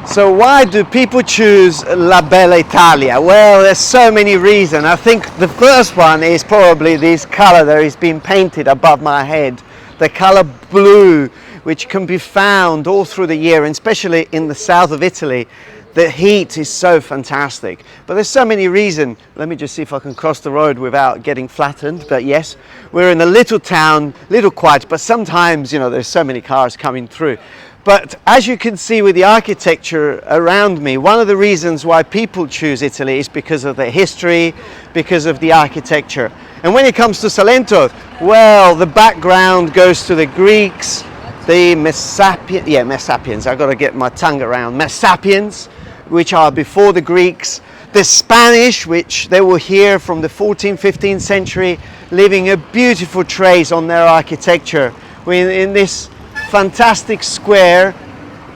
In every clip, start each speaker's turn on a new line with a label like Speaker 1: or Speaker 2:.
Speaker 1: So why do people choose La Bella Italia? Well, there's so many reasons. I think the first one is probably this color that is being painted above my head. The color blue, which can be found all through the year, and especially in the south of Italy. The heat is so fantastic. But there's so many reasons. Let me just see if I can cross the road without getting flattened. But yes, we're in a little town, little quiet, but sometimes, you know, there's so many cars coming through. But as you can see with the architecture around me, one of the reasons why people choose Italy is because of the history, because of the architecture. And when it comes to Salento, well, the background goes to the Greeks, the Messapians, I've got to get my tongue around, Messapians, which are before the Greeks, the Spanish, which they were here from the 14th, 15th century, leaving a beautiful trace on their architecture. In this fantastic square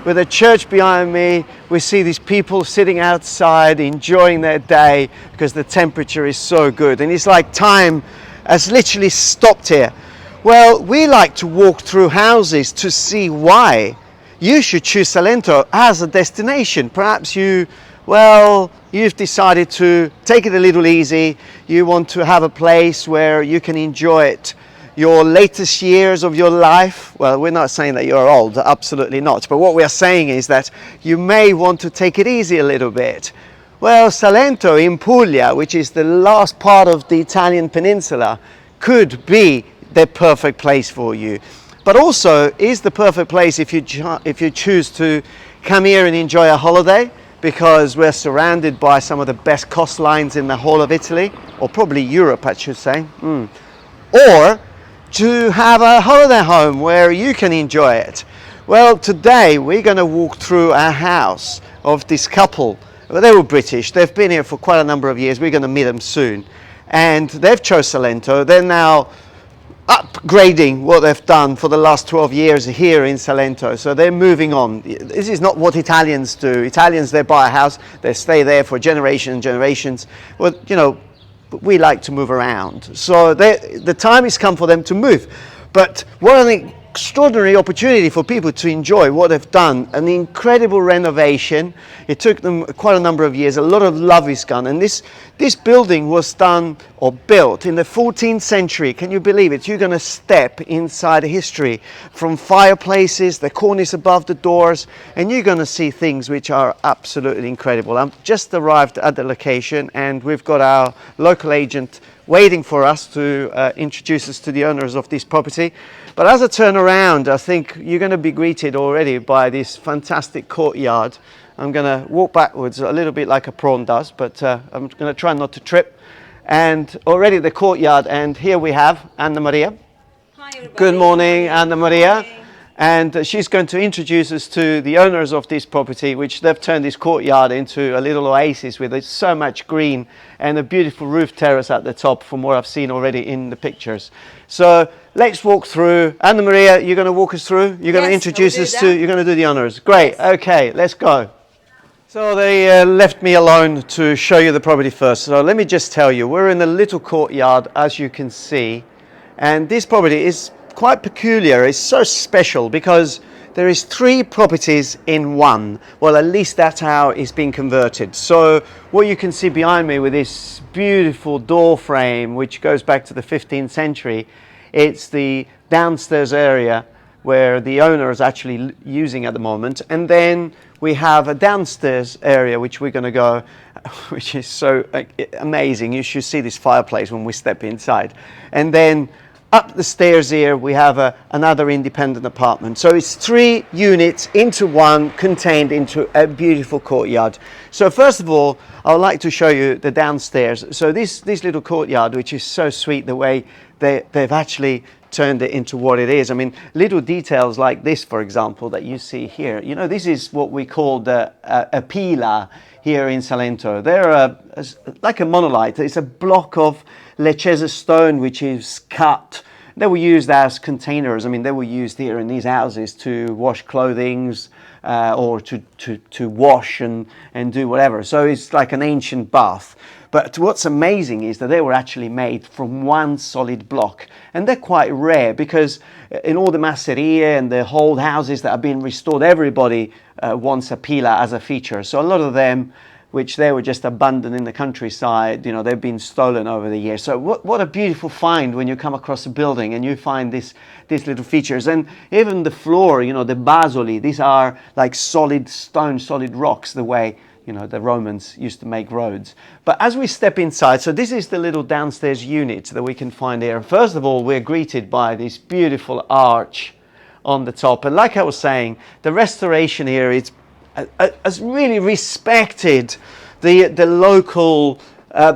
Speaker 1: with a church behind me, we see these people sitting outside enjoying their day because the temperature is so good, and it's like time has literally stopped here. Well, we like to walk through houses to see why you should choose Salento as a destination. Perhaps you've decided to take it a little easy. You want to have a place where you can enjoy it your latest years of your life. Well, we're not saying that you're old, absolutely not. But what we are saying is that you may want to take it easy a little bit. Well, Salento in Puglia, which is the last part of the Italian peninsula, could be the perfect place for you. But also is the perfect place if you choose to come here and enjoy a holiday, because we're surrounded by some of the best coastlines in the whole of Italy, or probably Europe, I should say. Or to have a holiday home where you can enjoy it. Well, today we're going to walk through a house of this couple. Well, they were British. They've been here for quite a number of years. We're going to meet them soon. And they've chose Salento. They're now upgrading what they've done for the last 12 years here in Salento. So they're moving on. This is not what Italians do. Italians, they buy a house, they stay there for generations and generations. Well, you know, we like to move around. So the time has come for them to move. But what an extraordinary opportunity for people to enjoy what they've done. An incredible renovation. It took them quite a number of years. A lot of love is gone. And this building was done or built in the 14th century. Can you believe it? You're going to step inside history, from fireplaces, the cornice above the doors, and you're going to see things which are absolutely incredible. I've just arrived at the location, and we've got our local agent waiting for us to introduce us to the owners of this property. But as I turn around, I think you're going to be greeted already by this fantastic courtyard. I'm going to walk backwards a little bit like a prawn does, but I'm going to try not to trip. And already the courtyard, and here we have Anna Maria.
Speaker 2: Hi everybody.
Speaker 1: Good morning, Anna Maria. And she's going to introduce us to the owners of this property, which they've turned this courtyard into a little oasis with so much green and a beautiful roof terrace at the top, from what I've seen already in the pictures. So let's walk through. Anna Maria, you're going to walk us through? You're going to introduce us to, you're going to do the honors. Great. Okay, let's go. So they left me alone to show you the property first. So let me just tell you, we're in a little courtyard, as you can see. And this property is quite peculiar. It's so special because there is 3 properties in one. Well, at least that's how it's been converted. So what you can see behind me with this beautiful door frame, which goes back to the 15th century, it's the downstairs area where the owner is actually using at the moment. And then we have a downstairs area which we're going to go, which is so amazing. You should see this fireplace when we step inside. And then up the stairs here we have another independent apartment. So it's 3 units into one, contained into a beautiful courtyard. So first of all, I would like to show you the downstairs. So this little courtyard, which is so sweet, the way they've actually turned it into what it is. I mean, little details like this, for example, that you see here. You know, this is what we call a pila here in Salento. They're like a monolith. It's a block of Lecese stone which is cut. They were used as containers. I mean, they were used here in these houses to wash clothing, or to wash and do whatever. So it's like an ancient bath. But what's amazing is that they were actually made from one solid block. And they're quite rare because in all the masserie and the old houses that have been restored, everybody wants a pila as a feature. So a lot of them, which they were just abandoned in the countryside, you know, they've been stolen over the years. So what a beautiful find when you come across a building and you find these little features. And even the floor, you know, the basoli, these are like solid stone, solid rocks, the way, you know, the Romans used to make roads. But as we step inside, so this is the little downstairs unit that we can find here. First of all, we're greeted by this beautiful arch on the top. And like I was saying, the restoration here has really respected the local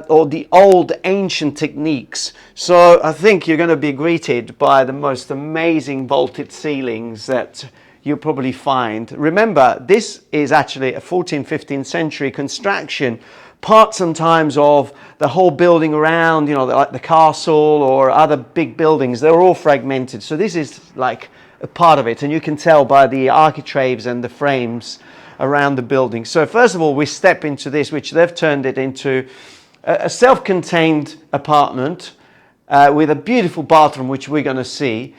Speaker 1: or the old ancient techniques. So I think you're going to be greeted by the most amazing vaulted ceilings that you'll probably find. Remember, this is actually a 14th, 15th century construction. Part sometimes of the whole building around, you know, like the castle or other big buildings, they're all fragmented. So this is like a part of it, and you can tell by the architraves and the frames around the building. So first of all, we step into this, which they've turned it into a self-contained apartment with a beautiful bathroom, which we're going to see.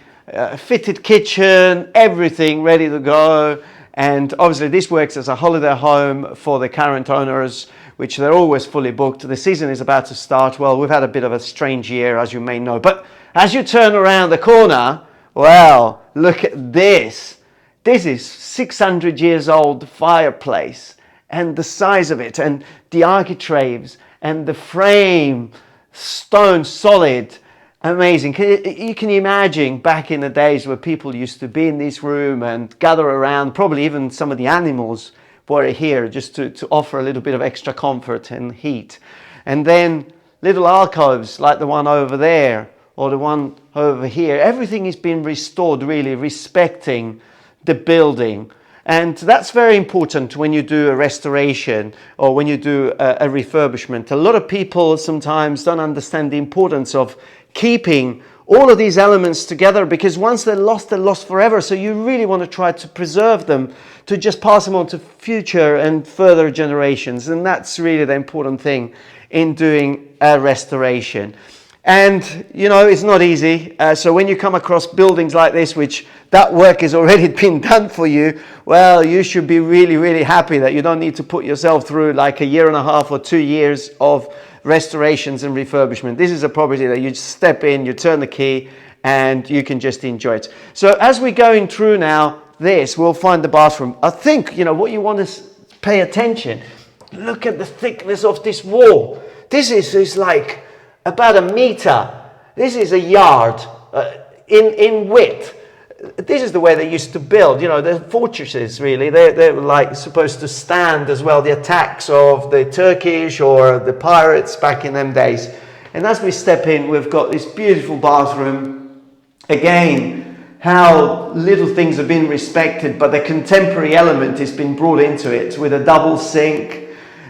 Speaker 1: Fitted kitchen, everything ready to go. And obviously this works as a holiday home for the current owners, which they're always fully booked. The season is about to start. Well, we've had a bit of a strange year, as you may know. But as you turn around the corner, well, look at this. This is 600 years old fireplace, and the size of it, and the architraves, and the frame, stone solid. Amazing. You can imagine back in the days where people used to be in this room and gather around, probably even some of the animals were here just to offer a little bit of extra comfort and heat. And then little alcoves like the one over there or the one over here. Everything is being restored, really respecting the building. And that's very important when you do a restoration or when you do a refurbishment. A lot of people sometimes don't understand the importance of keeping all of these elements together, because once they're lost forever. So you really want to try to preserve them, to just pass them on to future and further generations. And that's really the important thing in doing a restoration. And, you know, it's not easy. So when you come across buildings like this, which that work has already been done for you, well, you should be really, really happy that you don't need to put yourself through like a year and a half or 2 years of restorations and refurbishment. This is a property that you just step in, you turn the key, and you can just enjoy it. So as we're going through now this, we'll find the bathroom. I think, you know, what you want to pay attention, look at the thickness of this wall. This is like about 1 meter. This is a yard in width. This is the way they used to build, you know, the fortresses, really. They were like supposed to stand as well the attacks of the Turkish or the pirates back in them days. And as we step in, we've got this beautiful bathroom. Again, how little things have been respected, but the contemporary element has been brought into it with a double sink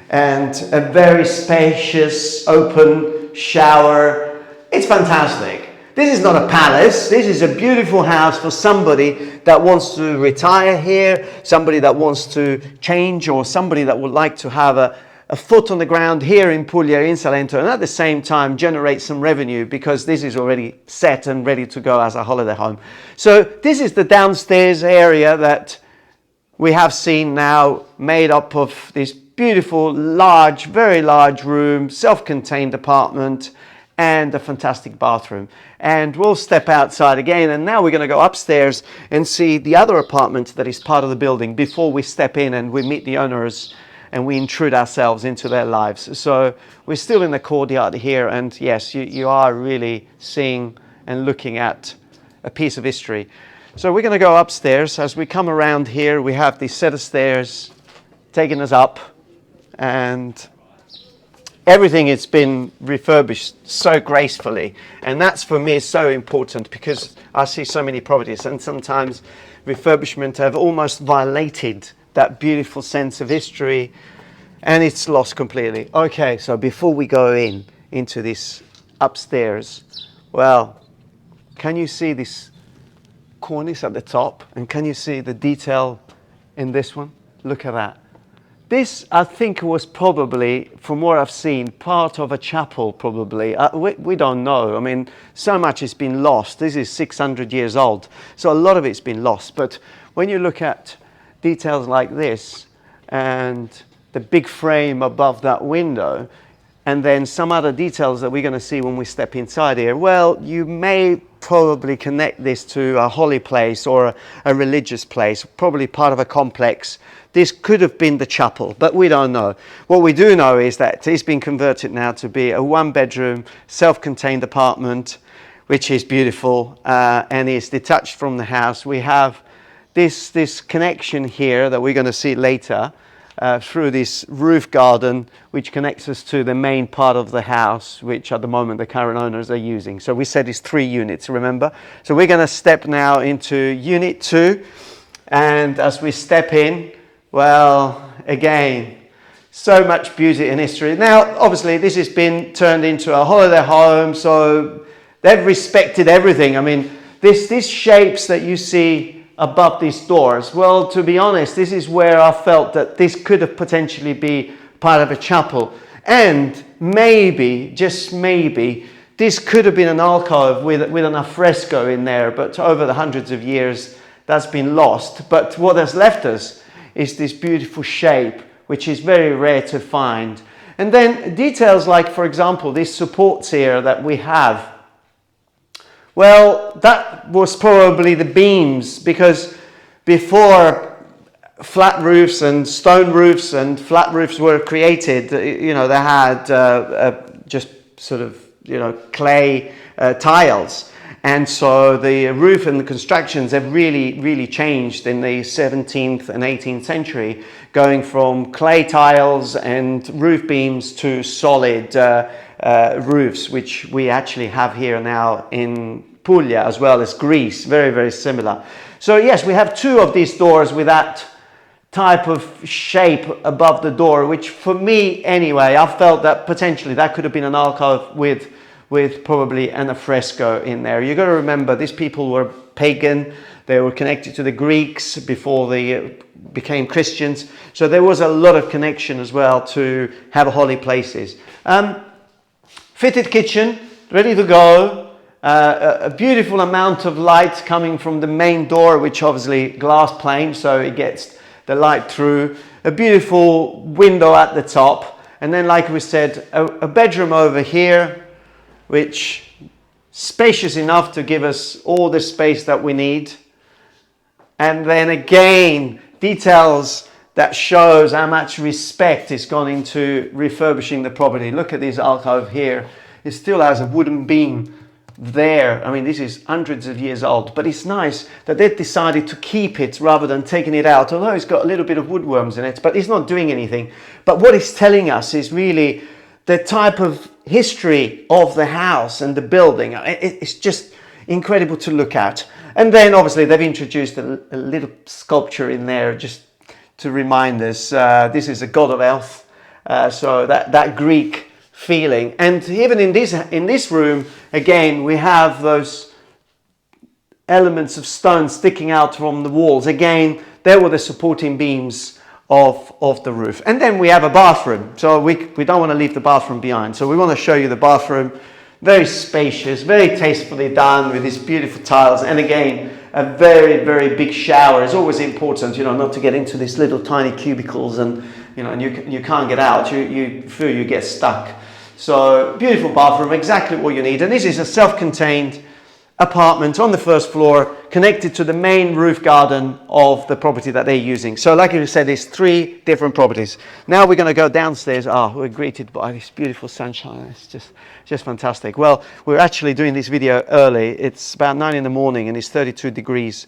Speaker 1: and a very spacious open shower. It's fantastic. This is not a palace. This is a beautiful house for somebody that wants to retire here, somebody that wants to change, or somebody that would like to have a foot on the ground here in Puglia, in Salento, and at the same time generate some revenue, because this is already set and ready to go as a holiday home. So this is the downstairs area that we have seen now, made up of this beautiful, large, very large room, self-contained apartment, and a fantastic bathroom. And we'll step outside again, and now we're going to go upstairs and see the other apartment that is part of the building before we step in and we meet the owners and we intrude ourselves into their lives. So we're still in the courtyard here, and yes, you are really seeing and looking at a piece of history. So we're going to go upstairs. As we come around here, we have this set of stairs taking us up, and everything has been refurbished so gracefully, and that's for me so important, because I see so many properties and sometimes refurbishment have almost violated that beautiful sense of history, and it's lost completely. Okay, so before we go into this upstairs, well, can you see this cornice at the top, and can you see the detail in this one. Look at that. This, I think, was probably, from what I've seen, part of a chapel, probably. We don't know. I mean, so much has been lost. This is 600 years old, so a lot of it's been lost. But when you look at details like this, and the big frame above that window, and then some other details that we're going to see when we step inside here, well, you may probably connect this to a holy place or a religious place, probably part of a complex. This could have been the chapel, but we don't know. What we do know is that it's been converted now to be a one-bedroom, self-contained apartment, which is beautiful, and is detached from the house. We have this connection here that we're going to see later, through this roof garden, which connects us to the main part of the house, which at the moment the current owners are using. So we said it's 3 units, remember? So we're going to step now into unit 2, and as we step in, well, again, so much beauty and history. Now, obviously, this has been turned into a holiday home, so they've respected everything. I mean, these shapes that you see above these doors, well, to be honest, this is where I felt that this could have potentially be part of a chapel, and maybe, just maybe, this could have been an alcove with an alfresco in there, but over the hundreds of years that's been lost. But what has left us is this beautiful shape, which is very rare to find. And then details like, for example, these supports here that we have. Well, that was probably the beams, because before flat roofs and stone roofs and flat roofs were created, you know, they had just sort of, you know, clay tiles. And so the roof and the constructions have really changed in the 17th and 18th century, going from clay tiles and roof beams to solid roofs, which we actually have here now in Puglia as well as Greece, very similar. So yes, we have 2 of these doors with that type of shape above the door, which for me anyway, I felt that potentially that could have been an alcove with probably an alfresco in there. You got to remember, these people were pagan. They were connected to the Greeks before they became Christians. So there was a lot of connection as well to have holy places. Fitted kitchen, ready to go. A beautiful amount of light coming from the main door, which obviously glass pane, so it gets the light through. A beautiful window at the top. And then, like we said, a bedroom over here, which spacious enough to give us all the space that we need. And then again, details that shows how much respect is gone into refurbishing the property. Look at this alcove here. It still has a wooden beam there. I mean, this is hundreds of years old, but it's nice that they decided to keep it rather than taking it out, although it's got a little bit of woodworms in it, but it's not doing anything. But what it's telling us is really the type of history of the house and the building. It's just incredible to look at. And then obviously they've introduced a little sculpture in there just to remind us this is a god of health, so that Greek feeling. And even in this room again, we have those elements of stone sticking out from the walls. Again, there were the supporting beams of the roof. And then we have a bathroom, so we don't want to leave the bathroom behind, so we want to show you the bathroom. Very spacious, very tastefully done with these beautiful tiles, and again a very big shower. It's always important, you know, not to get into these little tiny cubicles and you know, and you can't get out. You feel you get stuck. So beautiful bathroom, exactly what you need. And this is a self-contained apartment on the first floor, connected to the main roof garden of the property that they're using. So like I said, there's 3 different properties. Now we're going to go downstairs. We're greeted by this beautiful sunshine. It's just fantastic. Well, we're actually doing this video early. It's about 9 in the morning and it's 32 degrees.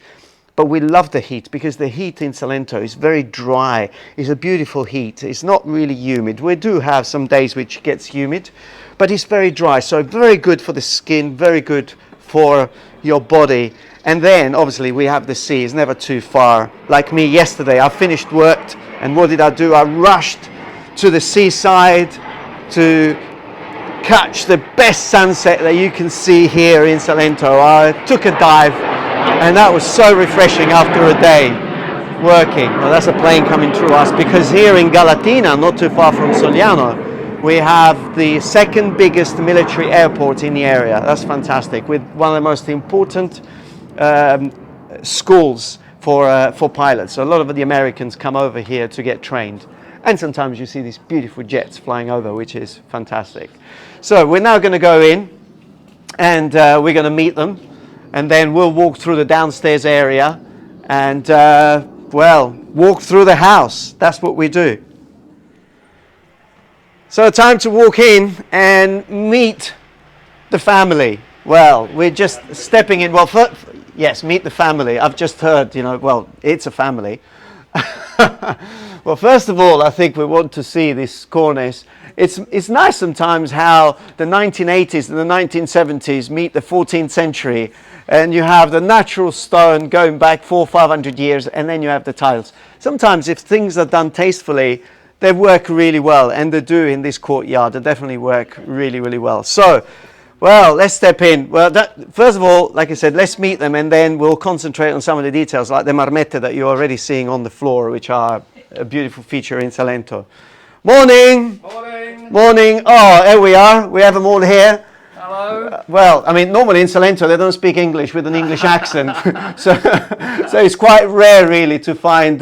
Speaker 1: But we love the heat because the heat in Salento is very dry. It's a beautiful heat. It's not really humid. We do have some days which gets humid, but it's very dry. So very good for the skin, very good for your body. And then obviously we have the sea. It's never too far. Like me yesterday, I finished work, and what did I do? I rushed to the seaside to catch the best sunset that you can see here in Salento. I took a dive, and that was so refreshing after a day. working. Well, that's a plane coming through us, because here in Galatina, not too far from Sogliano, we have the second biggest military airport in the area. That's fantastic, with one of the most important schools for pilots. So a lot of the Americans come over here to get trained. And sometimes you see these beautiful jets flying over, which is fantastic. So we're now going to go in, and we're going to meet them, and then we'll walk through the downstairs area and, well, walk through the house. That's what we do. So time to walk in and meet the family. Well, we're just stepping in. Well, yes, meet the family. I've just heard, well, it's a family. Well, first of all, I think we want to see this cornice. It's nice sometimes how the 1980s and the 1970s meet the 14th century, and you have the natural stone going back 400 or 500 years, and then you have the tiles. Sometimes if things are done tastefully, they work really well, and they do in this courtyard. They definitely work really, really well. So, well, let's step in. Well, first of all, like I said, let's meet them, and then we'll concentrate on some of the details, like the marmette that you're already seeing on the floor, which are a beautiful feature in Salento. Morning!
Speaker 2: Morning!
Speaker 1: Morning! Oh, here we are. We have them all here.
Speaker 2: Hello!
Speaker 1: Well, I mean, normally in Salento they don't speak English with an English accent, so it's quite rare, really, to find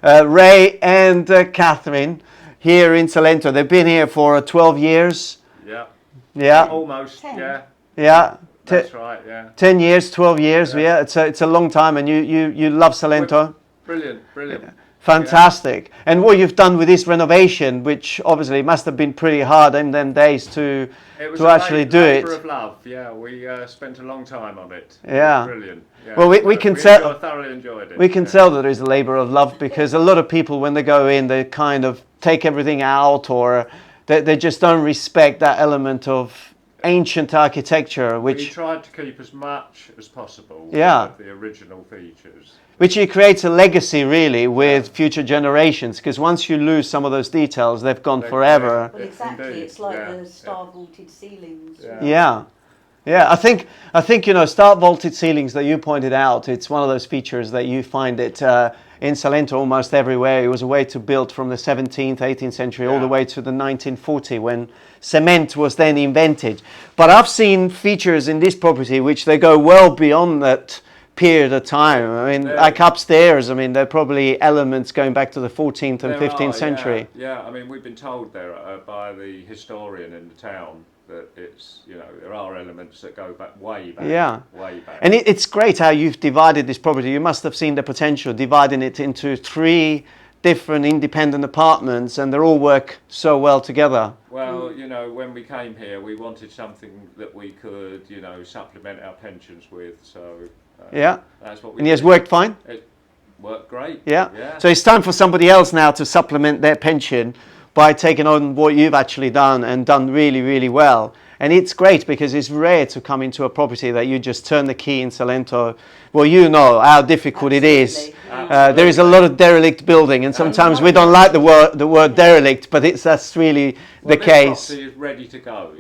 Speaker 1: Ray and Catherine here in Salento. They've been here for 12 years.
Speaker 2: Yeah.
Speaker 1: Yeah.
Speaker 2: Almost. 10. Yeah.
Speaker 1: Yeah.
Speaker 2: That's right. Yeah.
Speaker 1: 10 years, 12 years. Yeah. It's a long time, and you love Salento.
Speaker 2: Brilliant. Brilliant. Yeah.
Speaker 1: Fantastic. And what you've done with this renovation, which obviously must have been pretty hard in them days to actually do it.
Speaker 2: It was a labour of love. Yeah, we spent a long time on it.
Speaker 1: Yeah.
Speaker 2: Brilliant. Yeah.
Speaker 1: Well, we can tell.
Speaker 2: Thoroughly enjoyed it.
Speaker 1: We can tell that there is a labour of love, because a lot of people, when they go in, they kind of take everything out, or they just don't respect that element of ancient architecture, which
Speaker 2: we tried to keep as much as possible.
Speaker 1: Yeah.
Speaker 2: Of the original features.
Speaker 1: Which creates a legacy, really, with future generations, because once you lose some of those details, they've gone forever.
Speaker 3: Well, exactly.
Speaker 2: Indeed.
Speaker 3: It's like the star-vaulted ceilings.
Speaker 1: Yeah. I think star vaulted ceilings that you pointed out. It's one of those features that you find it in Salento almost everywhere. It was a way to build from the 17th, 18th century all the way to the 1940, when cement was then invented. But I've seen features in this property which they go well beyond that period of time. I mean, like upstairs, I mean, there are probably elements going back to the 14th and 15th century.
Speaker 2: Yeah, I mean, we've been told there by the historian in the town that it's, there are elements that go back way back.
Speaker 1: Yeah.
Speaker 2: Way back.
Speaker 1: And it's great how you've divided this property. You must have seen the potential, dividing it into 3 different independent apartments, and they all work so well together.
Speaker 2: Well, when we came here, we wanted something that we could, supplement our pensions with, so... that's what we
Speaker 1: and it has worked fine?
Speaker 2: It worked great.
Speaker 1: Yeah. So it's time for somebody else now to supplement their pension by taking on what you've actually done, and done really, really well. And it's great, because it's rare to come into a property that you just turn the key in Salento. Well, you know how difficult it is. There is a lot of derelict building, and sometimes we don't like the word derelict, but that's really the case.
Speaker 2: This property is ready to go.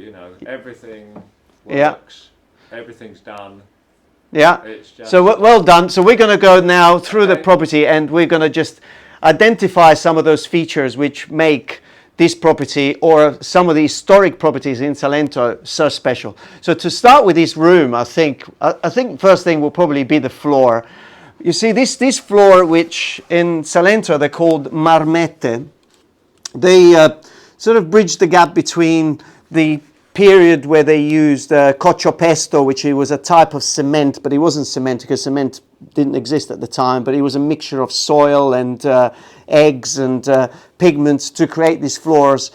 Speaker 2: Everything works. Everything's done.
Speaker 1: Yeah. So well done. So we're going to go now through the property, and we're going to just identify some of those features which make this property, or some of the historic properties in Salento, so special. So to start with this room, I think first thing will probably be the floor. You see this floor, which in Salento they're called marmette. They sort of bridge the gap between the period where they used coccio pesto, which was a type of cement, but it wasn't cement because cement didn't exist at the time, but it was a mixture of soil and eggs and pigments to create these floors.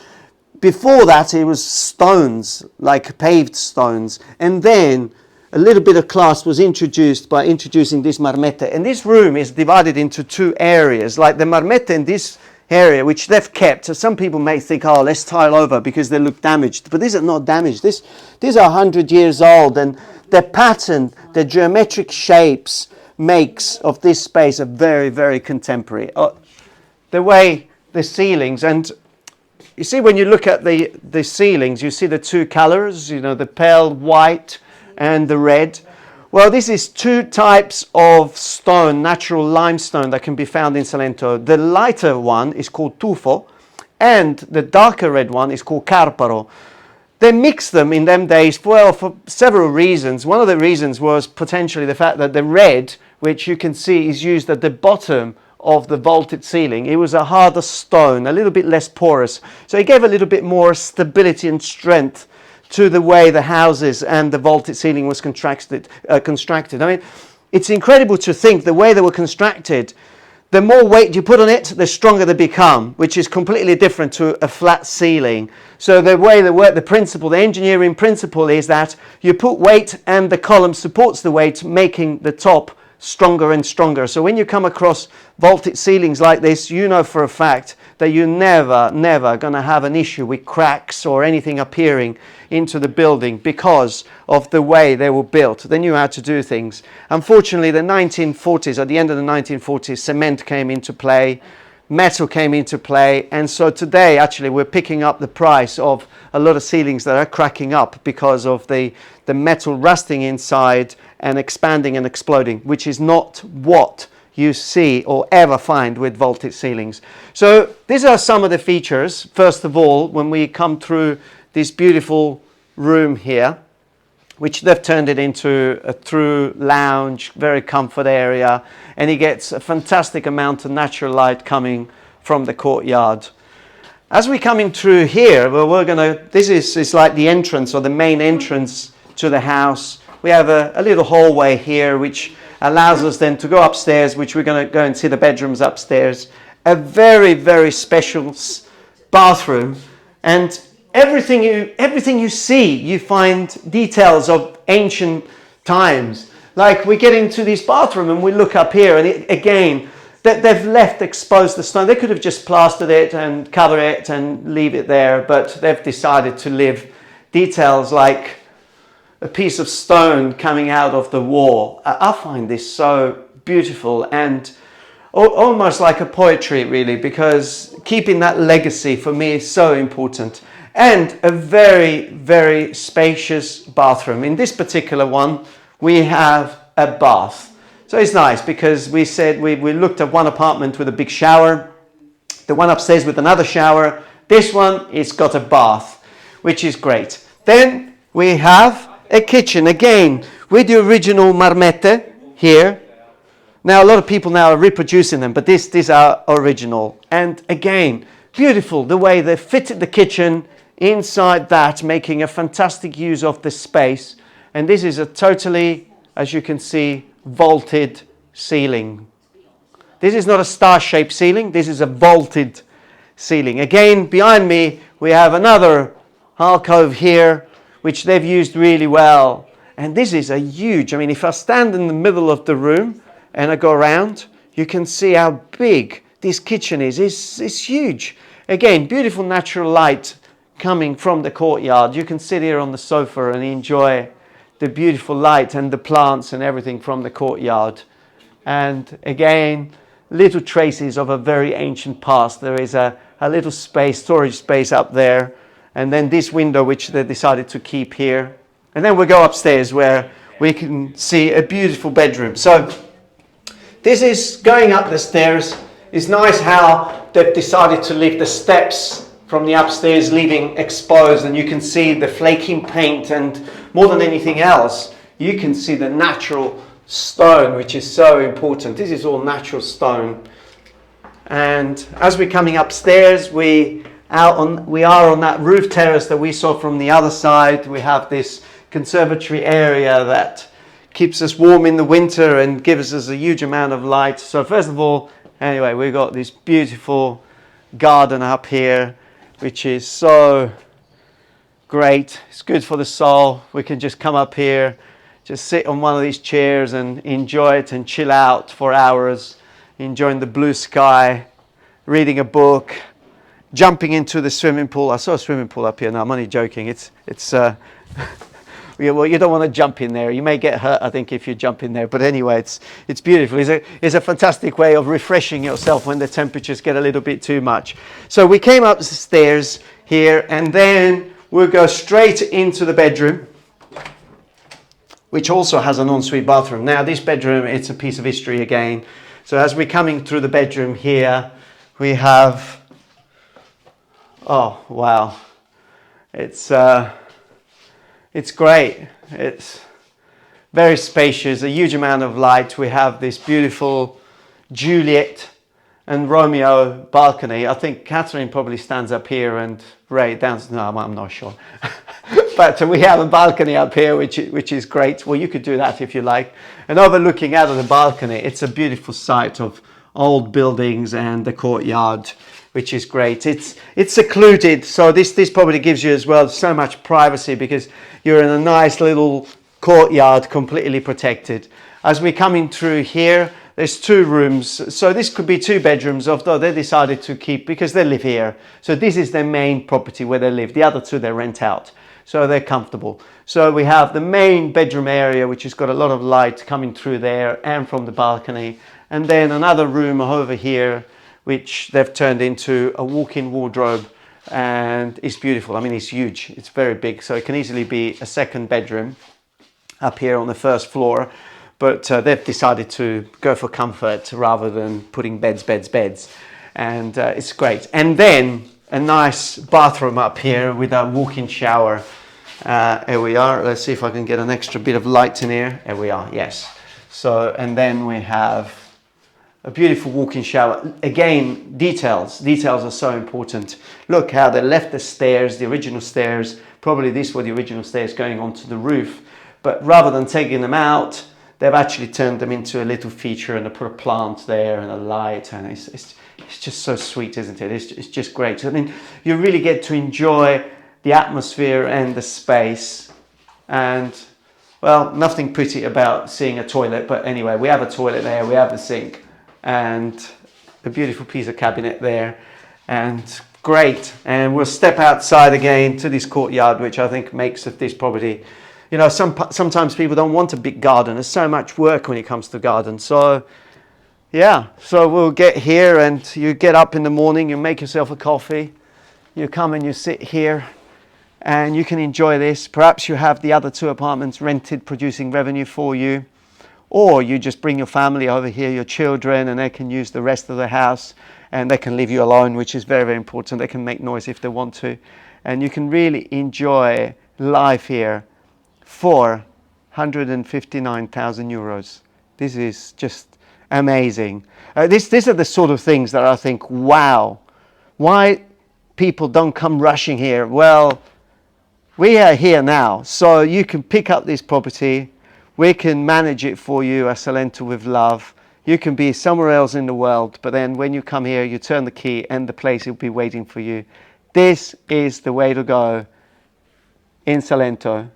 Speaker 1: Before that, it was stones, like paved stones. And then a little bit of class was introduced by introducing this marmette. And this room is divided into 2 areas, like the marmette in this area, which they've kept. So some people may think, oh, let's tile over because they look damaged. But these are not damaged. These are 100 years old, and the pattern, the geometric shapes, makes of this space are very, very contemporary. The way the ceilings, and you see when you look at the ceilings, you see the 2 colors, the pale white and the red. Well, this is two types of stone, natural limestone that can be found in Salento. The lighter one is called tufo, and the darker red one is called carparo. They mixed them in them days for several reasons. One of the reasons was potentially the fact that the red, which you can see is used at the bottom of the vaulted ceiling, it was a harder stone, a little bit less porous. So it gave a little bit more stability and strength to the way the houses and the vaulted ceiling was constructed. I mean, it's incredible to think the way they were constructed. The more weight you put on it, the stronger they become, which is completely different to a flat ceiling. So the way they work, the principle, the engineering principle is that you put weight and the column supports the weight, making the top stronger and stronger. So when you come across vaulted ceilings like this, you know for a fact that you're never going to have an issue with cracks or anything appearing into the building because of the way they were built. They knew how to do things. Unfortunately, the 1940s, at the end of the 1940s, cement came into play, metal came into play, and so today actually we're picking up the price of a lot of ceilings that are cracking up because of the metal rusting inside and expanding and exploding, which is not what you see or ever find with vaulted ceilings. So these are some of the features. First of all, when we come through this beautiful room here, which they've turned it into a true lounge, very comfort area, and it gets a fantastic amount of natural light coming from the courtyard. As we're coming through here, well, this is like the entrance or the main entrance to the house. We have a little hallway here which allows us then to go upstairs, which we're going to go and see the bedrooms upstairs. A very, very special bathroom, and everything you see, you find details of ancient times. Like we get into this bathroom and we look up here, and again, they've left exposed the stone. They could have just plastered it and cover it and leave it there, but they've decided to leave details like a piece of stone coming out of the wall. I find this so beautiful and almost like a poetry, really, because keeping that legacy for me is so important. And a very, very spacious bathroom. In this particular one, we have a bath. So it's nice because we said we looked at one apartment with a big shower, the one upstairs with another shower. This one, it's got a bath, which is great. Then we have a kitchen, again, with the original marmette here. Now, a lot of people now are reproducing them, but these are original. And again, beautiful, the way they fitted the kitchen inside that, making a fantastic use of the space. And this is a totally, as you can see, vaulted ceiling. This is not a star-shaped ceiling, this is a vaulted ceiling. Again, behind me, we have another alcove here, which they've used really well. And this is a huge, I mean, if I stand in the middle of the room and I go around, you can see how big this kitchen is. It's huge. Again, beautiful natural light coming from the courtyard. You can sit here on the sofa and enjoy the beautiful light and the plants and everything from the courtyard. And again, little traces of a very ancient past. There is a little space, storage space up there. And then this window, which they decided to keep here. And then we go upstairs where we can see a beautiful bedroom. So this is going up the stairs. It's nice how they've decided to leave the steps from the upstairs, leaving exposed. And you can see the flaking paint, and more than anything else, you can see the natural stone, which is so important. This is all natural stone. And as we're coming upstairs, we are on that roof terrace that we saw from the other side. We have this conservatory area that keeps us warm in the winter and gives us a huge amount of light. So first of all, anyway, we've got this beautiful garden up here, which is so great. It's good for the soul. We can just come up here, just sit on one of these chairs and enjoy it and chill out for hours, enjoying the blue sky, reading a book, jumping into the swimming pool. I saw a swimming pool up here. No, I'm only joking. It's well, you don't want to jump in there. You may get hurt, I think, if you jump in there. But anyway, it's beautiful. It's a fantastic way of refreshing yourself when the temperatures get a little bit too much. So we came up the stairs here, and then we'll go straight into the bedroom, which also has an ensuite bathroom. Now this bedroom, it's a piece of history again. So as we're coming through the bedroom here, we have, oh wow, it's great. It's very spacious, a huge amount of light. We have this beautiful Juliet and Romeo balcony. I think Catherine probably stands up here and Ray down. No, I'm not sure. But we have a balcony up here, which is great. Well, you could do that if you like. And overlooking out of the balcony, it's a beautiful sight of old buildings and the courtyard, which is great. It's secluded, so this probably gives you as well so much privacy because you're in a nice little courtyard, completely protected. As we're coming through here, there's 2 rooms, so this could be 2 bedrooms, although they decided to keep, because they live here. So this is their main property where they live. The other 2 they rent out, so they're comfortable. So we have the main bedroom area, which has got a lot of light coming through there and from the balcony. And then another room over here, which they've turned into a walk-in wardrobe, and it's beautiful. I mean, it's huge, it's very big, so it can easily be a second bedroom up here on the first floor. But they've decided to go for comfort rather than putting beds. And it's great. And then a nice bathroom up here with a walk-in shower. Here we are. Let's see if I can get an extra bit of light in here. Here we are, yes. So, and then we have a beautiful walk-in shower. Again, details. Details are so important. Look how they left the stairs, the original stairs. Probably these were the original stairs going onto the roof. But rather than taking them out, they've actually turned them into a little feature, and they put a plant there and a light, and it's just so sweet, isn't it? It's just great. I mean, you really get to enjoy the atmosphere and the space. And, well, nothing pretty about seeing a toilet, but anyway, we have a toilet there, we have the sink, and a beautiful piece of cabinet there, and great. And we'll step outside again to this courtyard, which I think makes of this property. You know, sometimes people don't want a big garden. There's so much work when it comes to garden. So, yeah, so we'll get here and you get up in the morning, you make yourself a coffee, you come and you sit here and you can enjoy this. Perhaps you have the other 2 apartments rented, producing revenue for you. Or you just bring your family over here, your children, and they can use the rest of the house and they can leave you alone, which is very, very important. They can make noise if they want to. And you can really enjoy life here for 159,000 euros. This is just amazing. These are the sort of things that I think, wow, why people don't come rushing here. Well, we are here now, so you can pick up this property. We can manage it for you at Salento with love. You can be somewhere else in the world, but then when you come here, you turn the key and the place will be waiting for you. This is the way to go in Salento.